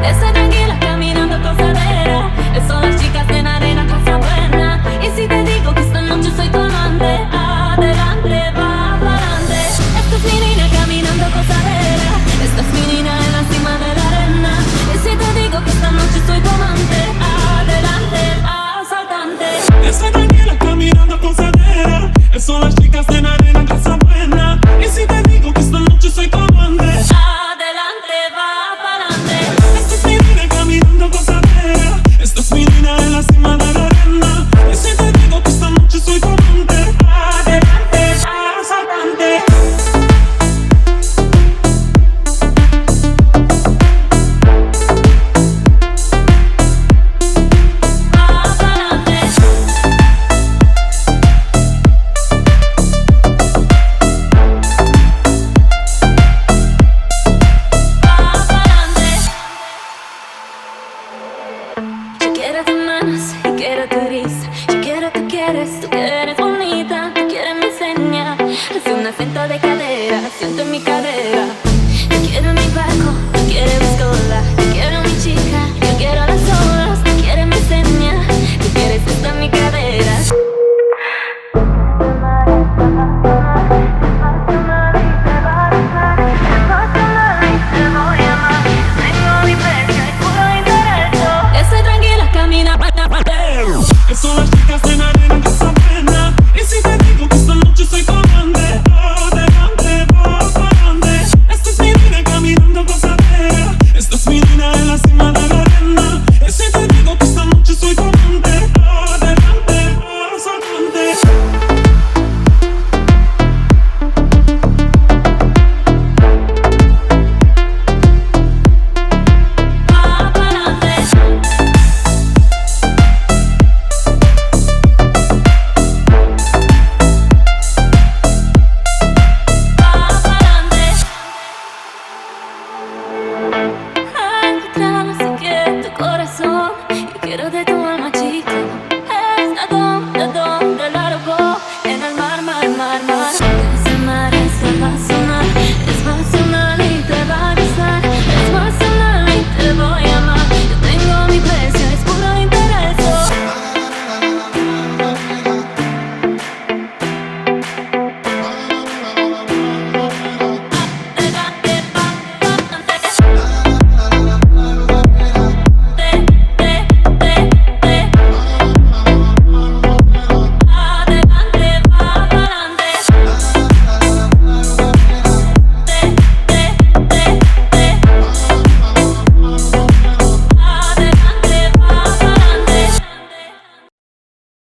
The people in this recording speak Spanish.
Estoy tranquila caminando cosadera. Son las chicas en arena, cosa buena. Y si te digo que esta noche soy tu amante, adelante, va pa'lante. Esta es mi niña caminando cosadera. Esta es mi niña en la cima de la arena. Y si te digo que esta noche soy tu amante, adelante, asaltante. Estoy tranquila caminando cosadera. Son las chicas en arena, cosa buena. Y si te digo que esta noche soy tu amante, adelante, va pa'lante. esta es mi niña caminando cosadera. Esta es mi niña en la cima de la arena. Y si te digo que esta noche soy tu amante, adelante, asaltante. Yo quiero tus manos y quiero tu risa. Yo quiero tú que eres bonita. Tú quieres mi seña. Hace un acento de cadera, siento en mi cadera. Yo quiero mi barco, tú quieres mi escola. Yo quiero mi chica, yo quiero las olas. Tú quieres mi seña, tú quieres esto en mi cadera. Estoy tranquila, camina, Son las